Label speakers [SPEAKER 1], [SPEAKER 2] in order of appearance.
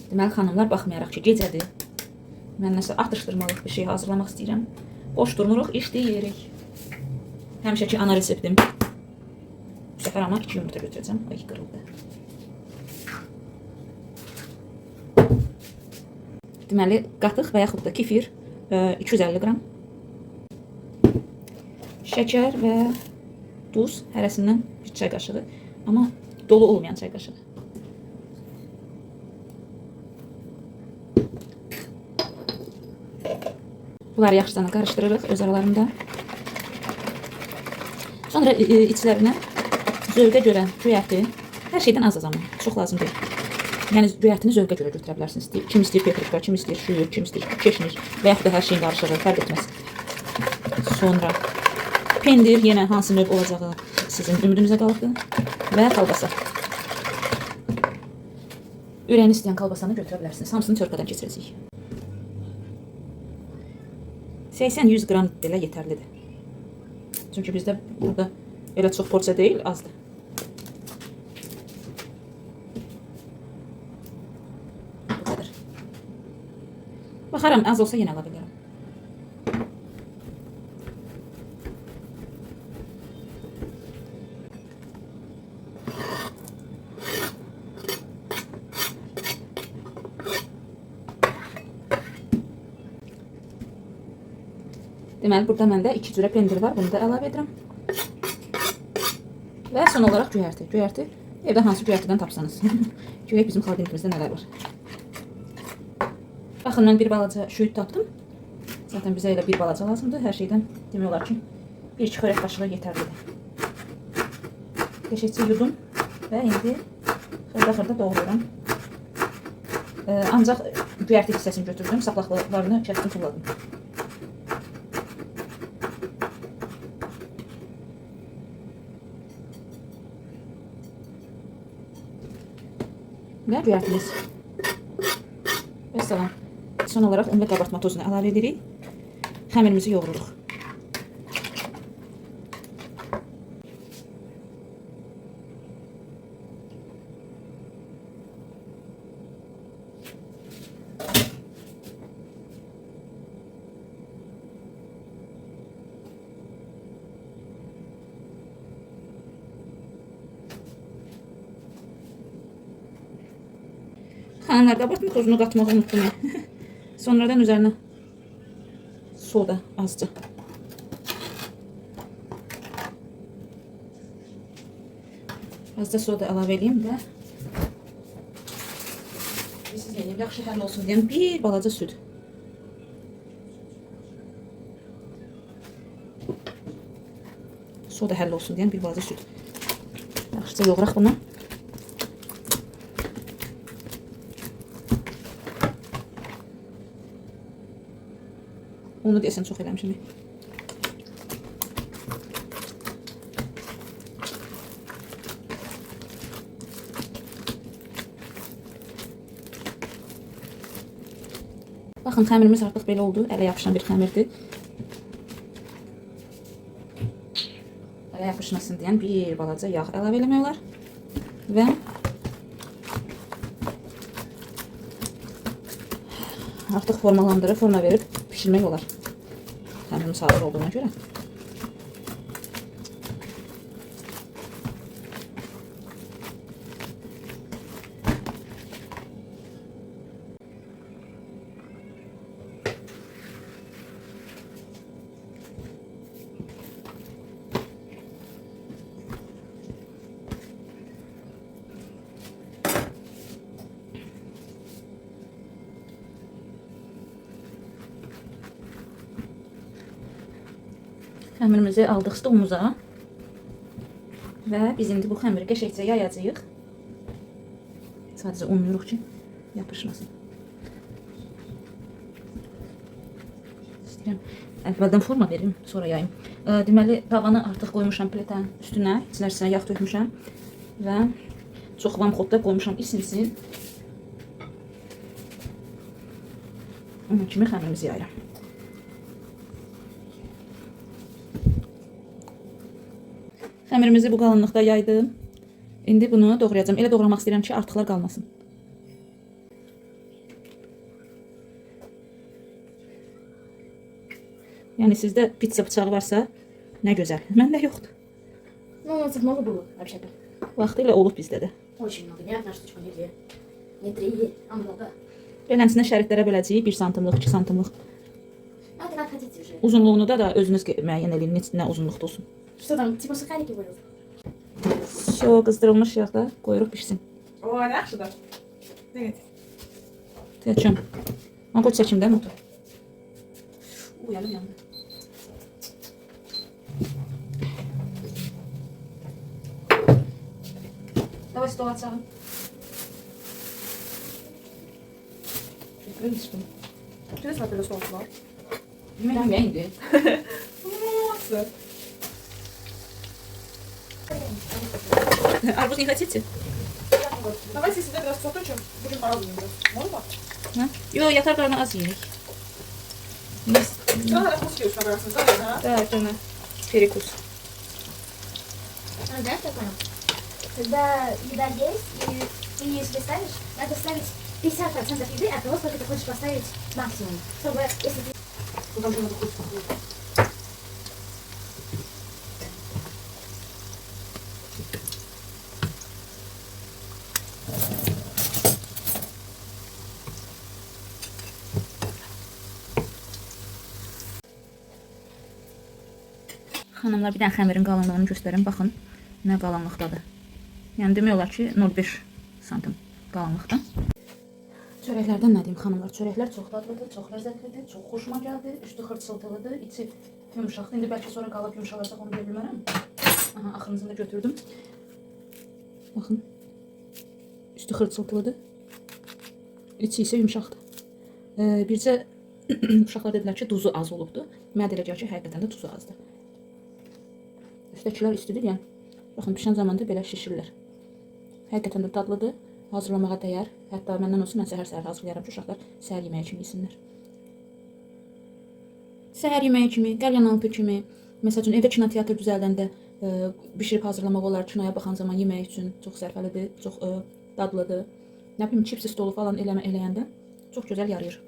[SPEAKER 1] Deməli xanımlar, baxmayaraq ki gecədir, mən nəsə atışdırmalıq bir şey hazırlamaq istəyirəm. Boş durmuruq, işləyirik. Həmişəki ana reseptim. Bu səfər ama 2 yumurta götürəcəm. Ay, qırıldı. Deməli, qatıq və yaxud da kefir 250 qram. Şəkər və duz hərəsindən bir çay qaşığı. Amma dolu olmayan çay qaşığı. Bunları yaxşıdan qarışdırırıq öz aralarında. Sonra içlərinə zövqə görə göyərti, hər şeydən az ama çox lazım deyil. Yəni göyərtini zövqə görə götürə bilərsiniz. Kim istəyir paprika, kim istəyir şüyür, kim istəyir keşmir və yaxud da hər şeyin qarışığı fərq etməz. Sonra pendir, yenə hansı növ olacağı sizin ümidinizə qalıbdır və kolbasa. Ürəyini istəyən kolbasanı götürə bilərsiniz. Hamısını çörkadan keçirəcəyik. 80-100 qram belə yetərlidir. Çünki bizdə burada elə çox porsiya deyil, azdır. Bu qədər. Baxaram, az olsa yenə ala bilərəm. Deməli, burada məndə 2 cürə pendir var. Bunu da əlavə edirəm. Və son olaraq göyərti. Göyərti evdə hansı göyərtidən tapsanız. Görək bizim xalqimizdə nələr var. Baxın, mən bir balaca şüyüd tapdım. Zaten bizə elə bir balaca lazımdır. Hər şeydən demək olar ki, 1-2 xörək qaşığı yetərlidir. Keşikçi yudum və indi xırda-xırda doğruyorum. Ancaq göyərti hissəsini götürdüm. Saplaqlarını kəsdim, tulladım. Və göyərtimiz. Və salam. Son olaraq un və qabartma tozunu əlavə edirik. Xəmirimizi yoğururuq. Xanımlar, qabartma tozunu qatmağı unuttum. Sonradan üzərinə soda azca. Azca soda əlavə edeyim və yaxşı həll olsun deyəm, bir balaca süd. Soda həll olsun deyəm, bir balaca süd. Yaxşıca yoğuraq bunu. Onu deyəsən çox eləmişim. Baxın, xəmirimiz artıq belə oldu. Ələ yapışan bir xəmirdir. Ələ yapışmasın deyən bir balaca yağ əlavə eləmək olar. Və artıq formalandırıb, forma verib pişirmək olar. Xəmirimiz hazır olduğuna görə. Xəmirimizi aldıq stolumuza və biz indi bu xəmiri qəşəngcə yayacağıq. Sadəcə unlayırıq ki, yapışmasın. İstəyirəm əvvəldən forma verim, sonra yayım. Deməli, tavanı artıq qoymuşam pletənin üstünə, içlərisinə yağ tökmüşəm və çox vamxodda qoymuşam isinsin. Onun kimi xəmirimizi yayıram. Xəmirimizi bu qalınlıqda yaydım. İndi bunu doğrayacağım. Elə doğramaq istəyirəm ki, artıqlar qalmasın. Yəni sizdə pizza bıçağı varsa, nə gözəl. Məndə yoxdur.
[SPEAKER 2] Ну, это много было вообще-то.
[SPEAKER 1] Vaxtilə olub bizdə də.
[SPEAKER 2] Очень много. Не одна штучка, не две. Не три, а много.
[SPEAKER 1] Beləsinə şəritlərə böləcəyik 1 santimlik, 2 santimlik.
[SPEAKER 2] А это как хотите уже.
[SPEAKER 1] Uzunluğunu da özünüz müəyyən edin, nə uzunluqda olsun.
[SPEAKER 2] Что там, типа сухарики вырыл?
[SPEAKER 1] Şu qızdırılmış yağda qoyuruq pişsin.
[SPEAKER 3] O, yaxşıdır. Evet.
[SPEAKER 1] Təcəm. Mən qoy çəkim də motor. Uyalım yandı. Давай стол açalım.
[SPEAKER 3] Интересно, böyle soğuk var.
[SPEAKER 1] Yemək indi.
[SPEAKER 3] Nasıl?
[SPEAKER 1] Арбуз не хотите?
[SPEAKER 3] Давайте сюда biraz соточим, будем по-разному делать. Можно?
[SPEAKER 1] Ha? Yo, yatar qarına az yeyirik. Biz
[SPEAKER 3] Sonra распустилась, набраться, да?
[SPEAKER 1] da canı перекус.
[SPEAKER 2] А, знаешь, как понял? Когда еда есть, и ты ее себе ставишь, надо ставить 50% еды от того, сколько ты хочешь поставить максимум. Чтобы, если ты...
[SPEAKER 3] Потому что надо вкусно.
[SPEAKER 1] Xanımlar, bir dənə xəmirin qalınlığını göstərin. Baxın, nə qalınlıqdadır. Yəni demək olar ki, 0,5 santim qalınlıqda. Çörəklərdən nə deyim xanımlar? Çörəklər çox dadlıdır, çox ləzzətlidir, çox xoşuma gəldi. Üstü xırçıltılıdır, içi yumşaqdır. İndi bəlkə sonra qalıb yumşalacaq, onu deyə bilmərəm. Aha, axırıncını da götürdüm. Baxın. Üstü xırçıltılıdır. İçi isə yumşaqdır. Bircə uşaqlar dedilər ki, duzu az olubdur. Mənə də elə gəlir ki, həqiqətən də duzu azdır. Üstdəkilər istidir, yəni. Baxın, pişən zamanda belə şişirlər. Həqiqətən də dadlıdır, hazırlamağa dəyər. Hətta məndən olsun, mən səhər-səhər hazırlayaram ki, uşaqlar səhər yeməyi kimi yesinlər. Səhər yeməyi kimi, qəlyanaltı kimi, məsəl üçün evdə kinoteatr düzəldəndə bişirib hazırlamaq olar, kinoya baxan zaman yemək üçün çox sərfəlidir, çox dadlıdır. Nə bilim, çipsi stolu falan eləyəndə çox gözəl yarayır.